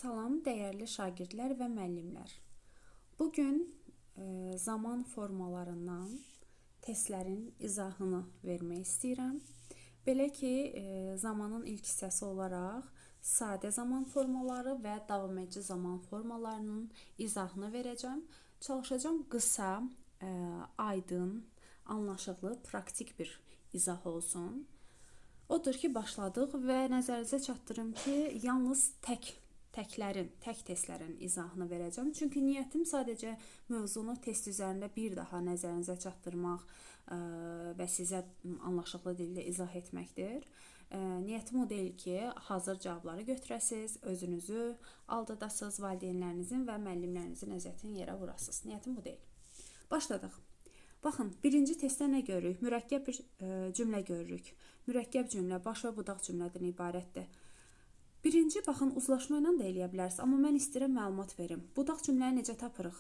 Salam, dəyərli şagirdlər və müəllimlər. Bugün zaman formalarından testlərin izahını vermək istəyirəm. Belə ki, zamanın ilk hissəsi olaraq sadə zaman formaları və davamedici zaman formalarının izahını verəcəm. Çalışacağım qısa, aydın, anlaşıqlı, praktik bir izah olsun. Odur ki, başladıq və nəzərinizə çatdırım ki, yalnız tək testlərin izahını verəcəm. Çünki niyyətim sadəcə mövzunu test üzərində bir daha nəzərinizə çatdırmaq və sizə anlaşıqlı dildə izah etməkdir. Niyyətim o deyil ki, hazır cavabları götürəsiz, özünüzü aldadasınız, valideynlərinizin və müəllimlərinizin əziyyətini yerə vurasınız. Niyyətim bu deyil. Başladıq. Baxın, birinci testdə nə görürük? Mürəkkəb bir cümlə görürük. Mürəkkəb cümlə baş və budaq cümlədən ibarətdir. Birinci, baxın, uzlaşma ilə də eləyə bilərsiniz, amma mən istəyirəm məlumat verim. Budaq cümləni necə tapırıq?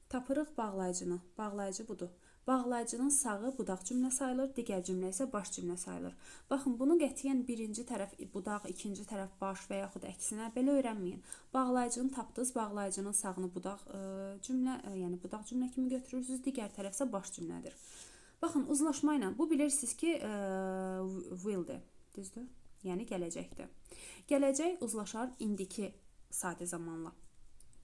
Tapırıq bağlayıcını. Bağlayıcı budur. Bağlayıcının sağı budaq cümlə sayılır, digər cümlə isə baş cümlə sayılır. Baxın, bunu qətiyyən birinci tərəf budaq, ikinci tərəf baş və yaxud əksinə belə öyrənməyin. Bağlayıcını tapdınız, bağlayıcının sağını budaq cümlə, yəni budaq cümlə kimi götürürsünüz, digər tərəf isə baş cümlədir. Baxın, uzlaşma ilə bu bilirsiniz ki, will'dir, düzdür? Yəni gələcəkdir. Gələcək uzlaşar indiki sadə zamanla.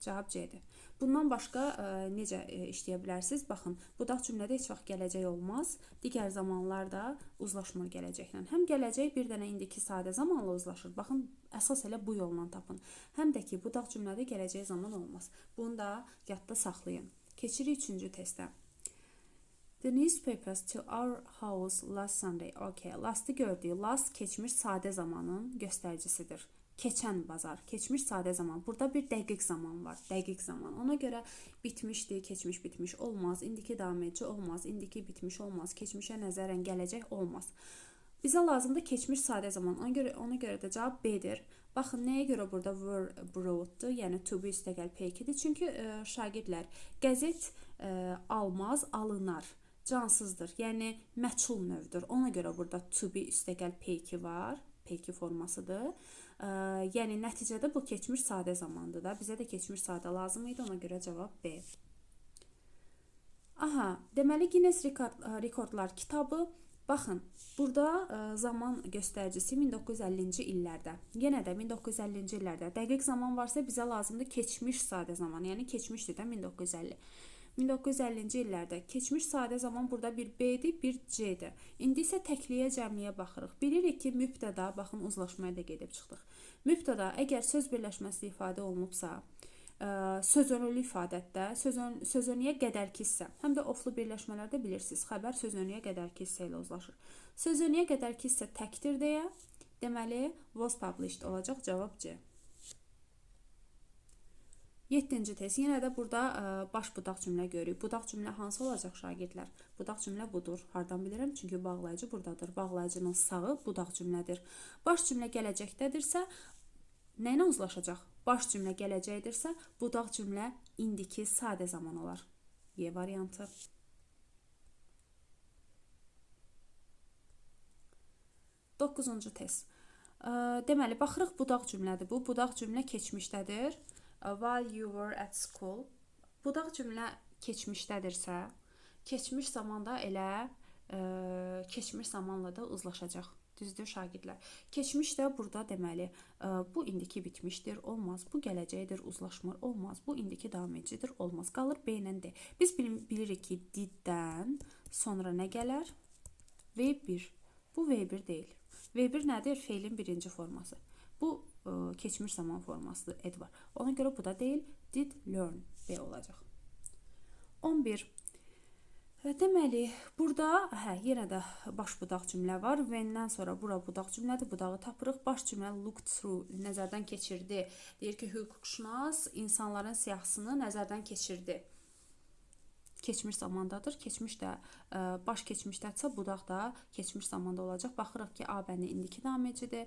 Cavab C-dir. Bundan başqa necə işləyə bilərsiniz? Baxın, budaq cümlədə heç vaxt gələcək olmaz. Digər zamanlarda uzlaşmır gələcəklə. Həm gələcək bir dənə indiki sadə zamanla uzlaşır. Baxın, əsas elə bu yolla tapın. Həm də ki, budaq cümlədə gələcək zaman olmaz. Bunu da yadda saxlayın. Keçirik üçüncü testə. The newspapers to our house last Sunday. Okay, last'ı gördük. Last keçmiş sadə zamanın göstəricisidir. Keçən bazar, keçmiş sadə zaman. Burada bir dəqiq zaman var. Dəqiq zaman. Ona görə bitmişdi, keçmiş bitmiş olmaz. İndiki davamedici olmaz. İndiki bitmiş olmaz. Keçmişə nəzərən gələcək olmaz. Bizə lazımdır keçmiş sadə zaman. Ona görə də cavab B-dir. Baxın, nəyə görə burada were brought-dur? Yəni to be üstəgəl P2-dir. Çünki şagirdlər, qəzet almaz, alınar. Cansızdır, yəni məchul növdür. Ona görə burada to be üstəgəl P2 var. P2 formasıdır. Yəni nəticədə bu keçmiş sadə zamandır da. Bizə də keçmiş sadə lazım idi. Ona görə cavab B. Aha, deməli Guinness Rekordlar kitabı. Baxın, burada zaman göstəricisi 1950-ci illərdə. Yenə də 1950-ci illərdə. Dəqiq zaman varsa bizə lazımdır keçmiş sadə zaman. Yəni keçmişdir də 1950. 1950-ci illərdə keçmiş sadə zaman burada bir B-dir, bir C-dir. İndi isə təkliyə, cəmliyə baxırıq. Bilirik ki, mübtəda, baxın, uzlaşmaya da gedib çıxdıq. Mübtəda, əgər söz birləşməsi ifadə olunubsa, sözönlü ifadətdə, sözönlüyə qədərki hissə, həm də oflu birləşmələrdə bilirsiniz, xəbər sözönlüyə qədərki hissə ilə uzlaşır. Sözönlüyə qədərki hissə təkdir deyə, deməli, was published olacaq, cavab C. 7-ci test. Yenə də burada baş budaq cümlə görürük. Budaq cümlə hansı olacaq şagirdlər? Budaq cümlə budur. Hardan bilirəm? Çünki bağlayıcı buradadır. Bağlayıcının sağı budaq cümlədir. Baş cümlə gələcəkdədirsə, nə ilə uzlaşacaq? Baş cümlə gələcəkdirsə, budaq cümlə indiki sadə zaman olar. Y variantı. Doqquzuncu test. Deməli, baxırıq budaq cümlədir bu. Budaq cümlə keçmişdədir. While you were at school. Budaq cümlə keçmişdədirsə, keçmiş zamanda elə keçmiş zamanla da uzlaşacaq. Düzdür şagirdlər. Keçmiş də burada deməli, bu indiki bitmişdir, olmaz. Bu gələcəkdir, uzlaşmır, olmaz. Bu indiki davamedicidir, olmaz. Qalır B ilə D. Biz bilirik ki, diddən sonra nə gələr? V1. Bu V1 deyil. V1 nədir? Feilin birinci forması. Bu keçmiş zaman formasıdır, ed var. Ona görə bu da deyil, did learn B olacaq. 11. Deməli, burada yenə də baş budaq cümlə var. When-dən sonra bura budaq cümlədir, budağı tapırıq. Baş cümlə looked through, nəzərdən keçirdi. Deyir ki, hüquqşünas insanların siyahısını nəzərdən keçirdi. Keçmiş zamandadır. Keçmiş də baş keçmişdədirsə, budaq da keçmiş zamanda olacaq. Baxırıq ki, A bəndi indiki davamedicidir.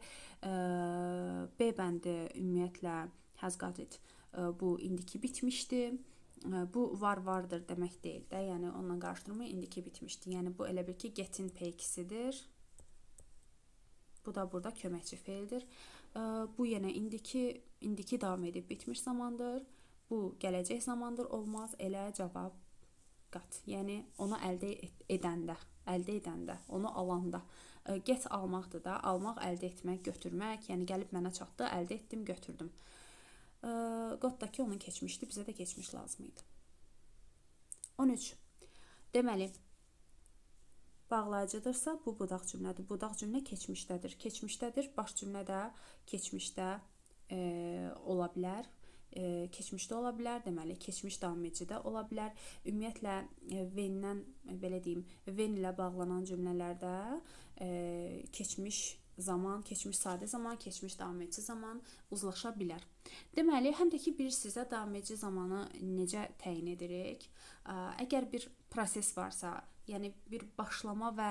B bəndi ümumiyyətlə has got it. Bu indiki bitmişdi. Bu vardır demək deyil də. Yəni onunla qarışdırmayın, indiki bitmişdi. Yəni bu elə bir ki, get'in P2-sidir. Bu da burada köməkçi feildir. Bu yenə indiki davam edib bitmiş zamandır. Bu gələcək zamandır. Olmaz. Elə cavab qat. Yəni onu əldə edəndə, onu alanda. Get almaqdır da. Almaq, əldə etmək, götürmək. Yəni gəlib mənə çatdı, əldə etdim, götürdüm. Qotdakı onun keçmişdi, bizə də keçmiş lazım idi. 13. Deməli, bağlayıcıdırsa bu budaq cümlədir. Budaq cümlə keçmişdədir. Keçmişdədir. Baş cümlə də keçmişdə ola bilər. Keçmişdə ola bilər. Deməli, keçmiş davam edici də ola bilər. Ümumiyyətlə when-dən belə deyim, when ilə bağlanan cümlələrdə keçmiş zaman, keçmiş sadə zaman, keçmiş davam edici zaman uzlaşa bilər. Deməli, həm də ki bilirsiniz də davam edici zamanı necə təyin edirik? Əgər bir proses varsa, yəni bir başlama və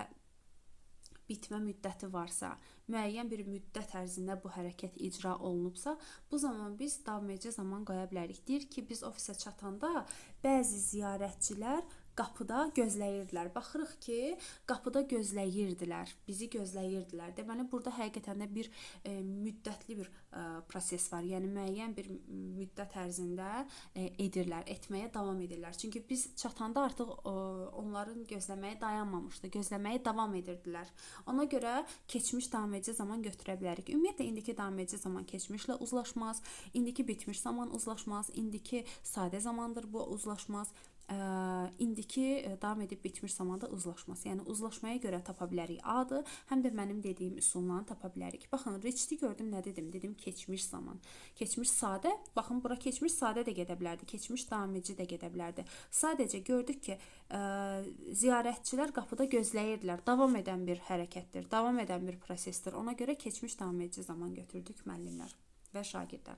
bitmə müddəti varsa, müəyyən bir müddət ərzində bu hərəkət icra olunubsa, bu zaman biz davam edici zaman qoya bilərik. Deyir ki, biz ofisə çatanda bəzi ziyarətçilər qapıda gözləyirdilər. Baxırıq ki, qapıda gözləyirdilər, bizi gözləyirdilər. Deməli, burada həqiqətən də bir müddətli bir proses var. Yəni müəyyən bir müddət ərzində edirlər, etməyə davam edirlər. Çünki biz çatanda artıq onların gözləməyə dayanmamışdı, gözləməyə davam edirdilər. Ona görə keçmiş davam edici zaman götürə bilərik. Ümumiyyətlə indiki davam edici zaman keçmişlə uzlaşmaz, indiki bitmiş zaman uzlaşmaz, indiki sadə zamandır, bu uzlaşmaz. İndiki davam edib bitmiş zamanda uzlaşmaz. Yəni uzlaşmaya görə tapa bilərik A-dır, həm də mənim dediyim üsulla tapa bilərik. Baxın, reach'ti gördüm, nə dedim? Dedim keçmiş zaman. Keçmiş sadə, baxın bura keçmiş sadə də gedə bilərdi, keçmiş davam edici də gedə bilərdi. Sadəcə gördük ki, ziyarətçilər qapıda gözləyirdilər. Davam edən bir hərəkətdir, davam edən bir prosesdir. Ona görə keçmiş davam edici zaman götürdük müəllimlər və şagirdlər.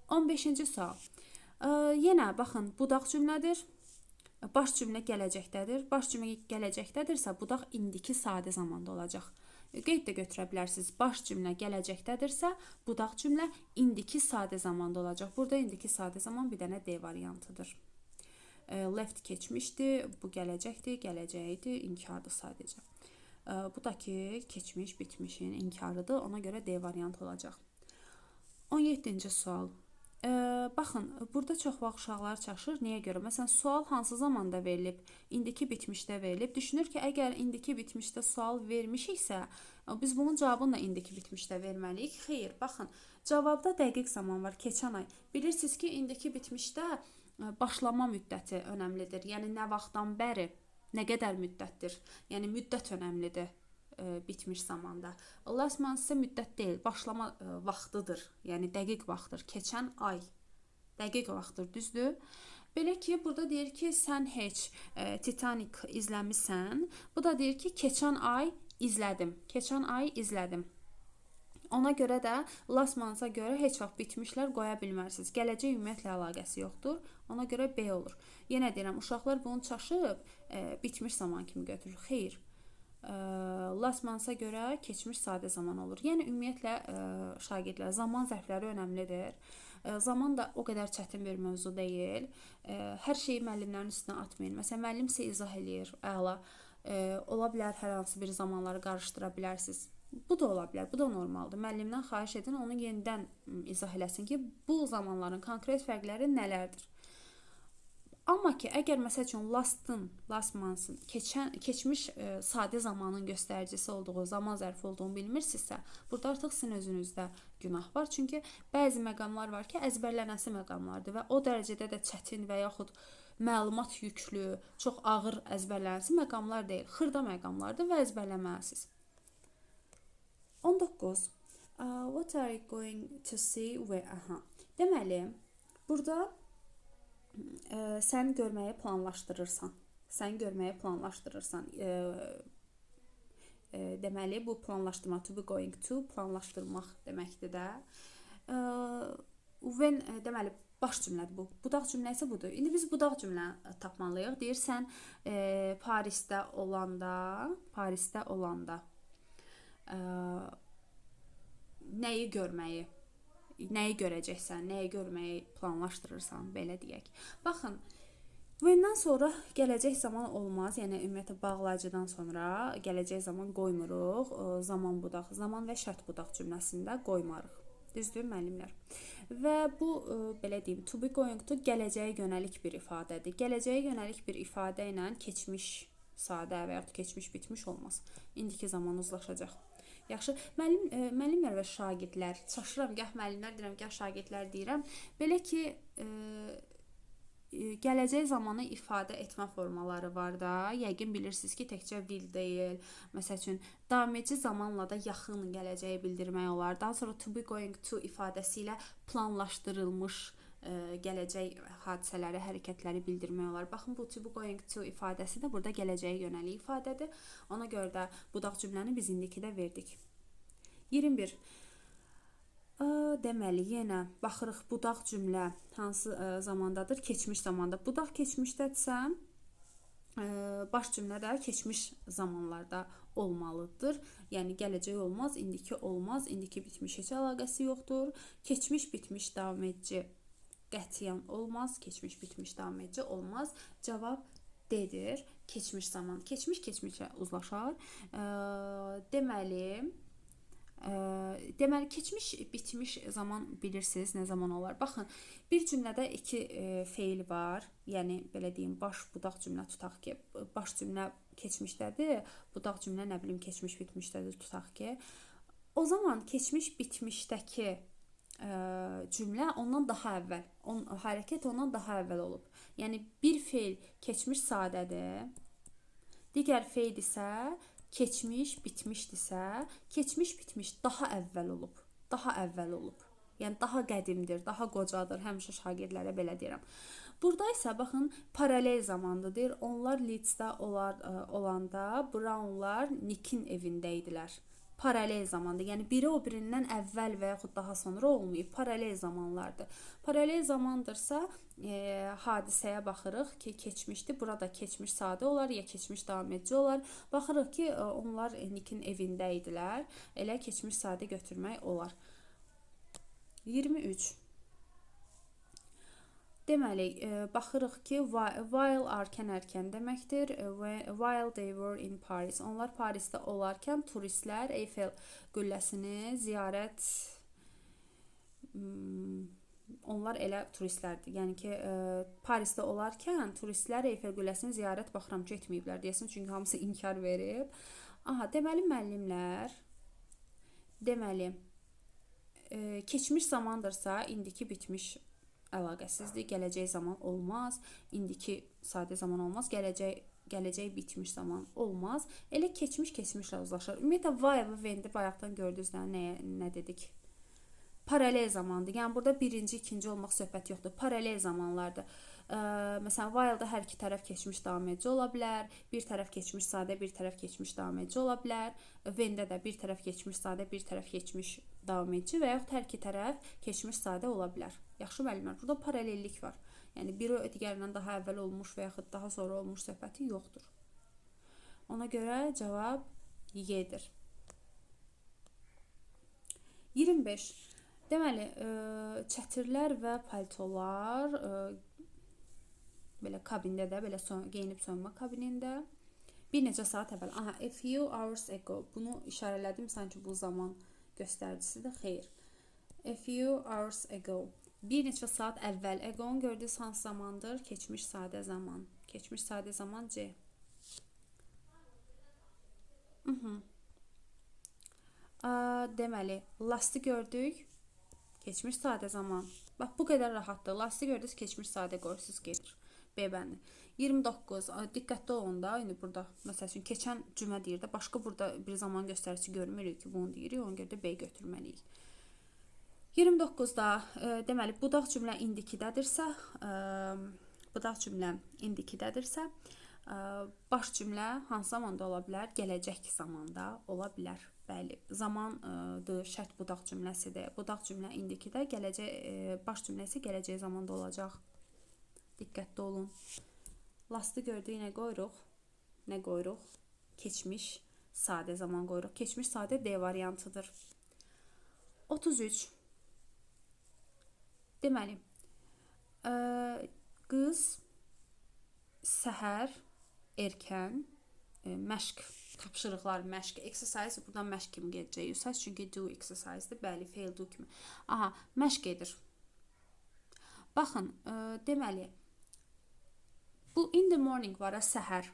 15-ci sual. Yenə baxın, budaq cümlədir. Baş cümlə gələcəkdədir. Baş cümlə gələcəkdədirsə, budaq indiki sadə zamanda olacaq. Qeyd də götürə bilərsiniz. Baş cümlə gələcəkdədirsə, budaq cümlə indiki sadə zamanda olacaq. Burada indiki sadə zaman bir dənə D variantıdır. Left keçmişdi, bu gələcəkdir, gələcəyidir, inkardır sadəcə. Bu da ki, keçmiş, bitmişin inkarıdır. Ona görə D variantı olacaq. 17-ci sual. Baxın, burada çox vaxt uşaqlar çaşır. Niyə görə? Məsələn, sual hansı zamanda verilib? İndiki bitmişdə verilib. Düşünür ki, əgər indiki bitmişdə sual vermişiksə, biz bunun cavabını da indiki bitmişdə verməliyik. Xeyr, baxın, cavabda dəqiq zaman var, keçən ay. Bilirsiniz ki, indiki bitmişdə başlama müddəti önəmlidir. Yəni, nə vaxtdan bəri, nə qədər müddətdir? Yəni, müddət önəmlidir bitmiş zamanda. Last month isə müddət deyil, başlama vaxtıdır. Yəni dəqiq vaxtdır. Keçən ay dəqiq vaxtdır, düzdür? Belə ki, burada deyir ki, sən heç Titanic izləmisən. Bu da deyir ki, keçən ay izlədim. Keçən ay izlədim. Ona görə də last month-a görə heç vaxt bitmişlər qoya bilmərsiniz. Gələcək ümumiyyətlə əlaqəsi yoxdur. Ona görə B olur. Yenə deyirəm, uşaqlar bunu çaşıb bitmiş zaman kimi götürür. Xeyr. Last month-a görə keçmiş sadə zaman olur. Yəni ümumiyyətlə şagirdlər zaman zərfləri önəmlidir. Zaman da o qədər çətin bir mövzu deyil. Hər şeyi müəllimlərin üstünə atmayın. Məsələn, müəllim sizə izah eləyir, əla. Ola bilər hər hansı bir zamanları qarışdıra bilərsiniz. Bu da ola bilər, bu da normaldır. Müəllimdən xahiş edin, onu yenidən izah eləsin ki, bu zamanların konkret fərqləri nələrdir? Amma ki, əgər məsəl üçün last month-ın keçmiş sadə zamanın göstəricisi olduğu, zaman zərfi olduğunu bilmirsinizsə, burada artıq sizin özünüzdə günah var. Çünki bəzi məqamlar var ki, əzbərlənəsi məqamlardır və o dərəcədə də çətin və yaxud məlumat yüklü, çox ağır əzbərlənəsi məqamlar deyil. Xırda məqamlardır və əzbərləməlisiniz. 19. What are you going to see? Deməli, burada sən görməyi planlaşdırırsan. Sən görməyi planlaşdırırsan. Deməli, bu planlaşdırma, to be going to, planlaşdırmaq deməkdir də. When, deməli, baş cümlədir bu. Budaq cümlə isə budur. İndi biz budaq cümlə tapmalıyıq. Deyir, sən Parisdə olanda nəyi görməyi, nəyi görəcəksən, nəyi görməyi planlaşdırırsan, belə deyək. Baxın, Bundan sonra gələcək zaman olmaz. Yəni ümumiyyətlə bağlayıcıdan sonra gələcək zaman qoymuruq. Zaman budaq, zaman və şərt budaq cümləsində qoymarıq. Düzdür müəllimlər? Və bu belə deyim, to be going to gələcəyə yönəlik bir ifadədir. Gələcəyə yönəlik bir ifadə ilə keçmiş sadə və ya keçmiş bitmiş olmaz. İndiki zaman uzlaşacaq. Yaxşı, müəllimlər və şagirdlər, çaşıram, gah müəllimlər deyirəm, gah şagirdlər deyirəm. Belə ki, gələcək zamanı ifadə etmə formaları var da. Yəqin bilirsiniz ki, təkcə will deyil. Məsəl üçün, davam edici zamanla da yaxın gələcəyi bildirmək olar. Daha sonra to be going to ifadəsi ilə planlaşdırılmış gələcək hadisələri, hərəkətləri bildirmək olar. Baxın, bu to be going to ifadəsi də burada gələcəyə yönəlik ifadədir. Ona görə də budaq cümləni biz indikidə verdik. 21. Deməli, yenə baxırıq budaq cümlə hansı zamandadır? Keçmiş zamanda. Budaq keçmişdədirsə, baş cümlə də keçmiş zamanlarda olmalıdır. Yəni gələcək olmaz, indiki olmaz, indiki bitmiş heç əlaqəsi yoxdur. Keçmiş bitmiş davam edici qətiyyən olmaz, keçmiş bitmiş davam edici olmaz. Cavab D-dir. Keçmiş zaman. Keçmiş keçmişə uzlaşar. Deməli, keçmiş bitmiş zaman bilirsiniz nə zaman olar? Baxın, bir cümlədə iki feil var. Yəni belə deyim, baş budaq cümlə tutaq ki, baş cümlə keçmişdədir, budaq cümlə nə bilim keçmiş bitmişdədir tutaq ki. O zaman keçmiş bitmişdəki cümlə ondan daha əvvəl, hərəkət ondan daha əvvəl olub. Yəni bir feil keçmiş sadədir. Digər feil isə keçmiş bitmişdirsə, keçmiş bitmiş daha əvvəl olub. Daha əvvəl olub. Yəni daha qədimdir, daha qocadır. Həmişə şagirdlərə belə deyirəm. Burada isə baxın, paralel zamandadır. Onlar Leedsdə olanda Brownlar Nick'in evində idilər. Paralel zamandır. Yəni biri o birindən əvvəl və yaxud daha sonra olmayıb. Paralel zamanlardır. Paralel zamandırsa hadisəyə baxırıq ki, keçmişdir. Burada keçmiş sadə olar, ya keçmiş davam edici olar. Baxırıq ki, onlar Nick'in evində idilər. Elə keçmiş sadə götürmək olar. 23. Deməli, baxırıq ki, while erkən deməkdir. While they were in Paris. Onlar Parisdə olarkən turistlər Eyfel qülləsini ziyarət onlar elə turistlərdir. Yəni ki, Parisdə olarkən turistlər Eyfel qülləsini ziyarət baxıram ki, etməyiblər deyəsin, çünki hamısı inkar verib. Aha, deməli müəllimlər, deməli keçmiş zamandırsa, indiki bitmiş əlaqəsizdir. Gələcək zaman olmaz. İndiki sadə zaman olmaz. Gələcək bitmiş zaman olmaz. Elə keçmiş keçmişlə uzlaşır. Ümumiyyətlə while və when-də bayaqdan gördünüz nə dedik? Paralel zamandır. Yəni burada birinci, ikinci olmaq söhbəti yoxdur. Paralel zamanlardır. Məsələn, while-da hər iki tərəf keçmiş davam edici ola bilər. Bir tərəf keçmiş sadə, bir tərəf keçmiş davam edici ola bilər. When-də də bir tərəf keçmiş sadə, bir tərəf keçmiş davam edici və yaxud hər iki tərəf keçmiş sadə ola bilər. Yaxşı müəllimlər, burada paralellik var. Yəni biri digərindən daha əvvəl olmuş və yaxud daha sonra olmuş söhbəti yoxdur. Ona görə cavab Y-dir. 25. Deməli, çətirlər və paltolar belə kabində də, belə geyinib soyunma kabinində bir neçə saat əvvəl. Aha, a few hours ago. Bunu işarələdim, sanki bu zaman göstəricisidir. Xeyr. A few hours ago. Bir neçə saat əvvəl. Ago-nun gördüyünüz hansı zamandır? Keçmiş sadə zaman. Keçmiş sadə zaman C. Deməli, lastı gördük. Keçmiş sadə zaman. Bax, bu qədər rahatdır. Lastı gördünüz, keçmiş sadə qoyursunuz, gedir. B bəndi. 29. Diqqətli olun da, indi burada məsəl üçün keçən cümlə deyir də, başqa burada bir zaman göstərici görmürük ki, bunu deyirik, ona görə də B götürməliyik. 29-da deməli, budaq cümlə indikidədirsə, baş cümlə hansı zamanda ola bilər? Gələcək zamanda ola bilər. Bəli, zamandır, şərt budaq cümləsidir. Budaq cümlə indikidə, baş cümlə isə gələcək zamanda olacaq. Diqqətli olun. Lastı gördük, nə qoyuruq? Nə qoyuruq? Keçmiş sadə zaman qoyuruq. Keçmiş sadə D variantıdır. 33. Deməli, qız səhər erkən məşq tapşırıqlar, məşq, exercise buradan məşq kimi gedəcək. Usage çünki do exercise-dir. Bəli, fail do kimi. Aha, məşq edir. Baxın, deməli bu in the morning var, səhər.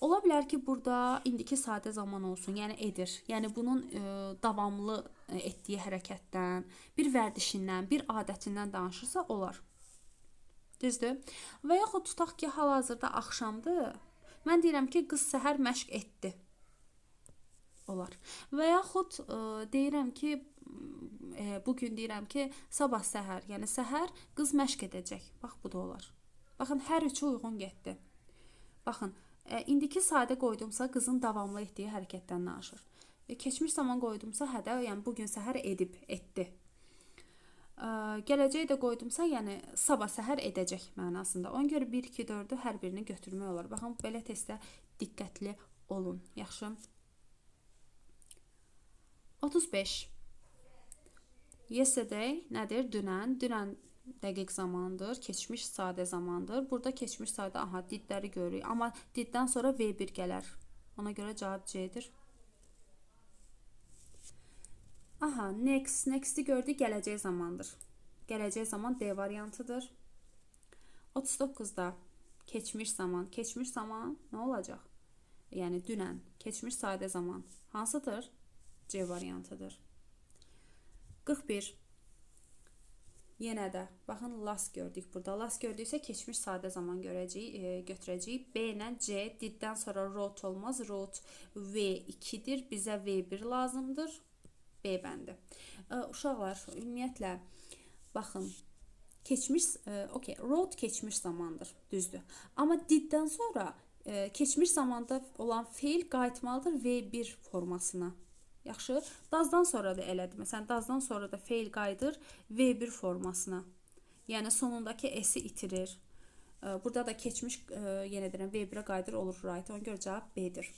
Ola bilər ki, burada indiki sadə zaman olsun, yəni edir. Yəni bunun davamlı etdiyi hərəkətdən, bir vərdişindən, bir adətindən danışırsa olar. Düzdür? Və yaxud tutaq ki, hal-hazırda axşamdır. Mən deyirəm ki, qız səhər məşq etdi. Olar. Və yaxud deyirəm ki, bugün deyirəm ki, sabah səhər, yəni səhər qız məşq edəcək. Bax, bu da olar. Baxın, hər üçü uyğun getdi. Baxın, indiki sadə qoydumsa qızın davamlı etdiyi hərəkətdən danışır. Keçmiş zaman qoydumsa hə də, yəni bugün səhər edib, etdi. Gələcəyi də qoydumsa, yəni sabah səhər edəcək mənasında. Ona görə 1, 2, 4-ü hər birini götürmək olar. Baxın, belə testdə diqqətli olun. Yaxşı. 35. Yesterday nədir? Dünən. Dünən dəqiq zamandır, keçmiş sadə zamandır. Burada keçmiş sadə, aha, didləri görürük. Amma diddən sonra V1 gələr. Ona görə cavab C-dir. Aha, next. Next'i gördük, gələcək zamandır. Gələcək zaman D variantıdır. 39-da keçmiş zaman. Keçmiş zaman nə olacaq? Yəni dünən. Keçmiş sadə zaman hansıdır? C variantıdır. 41. Yenə də baxın, last gördük burada. Last gördüksə keçmiş sadə zaman götürəcəyik. B ilə C, diddən sonra wrote olmaz. Wrote V2-dir. Bizə V1 lazımdır. B bəndi. Uşaqlar, ümumiyyətlə baxın, keçmiş, wrote keçmiş zamandır, düzdür. Amma diddən sonra keçmiş zamanda olan feil qayıtmalıdır V1 formasına. Yaxşı, does'dan sonra da elədir. Məsələn, does'dan sonra da feil qayıdır V1 formasına. Yəni sonundakı s-i itirir. Burada da keçmiş, yenə deyirəm, V1-ə qayıdır, olur right. Ona görə cavab B-dir.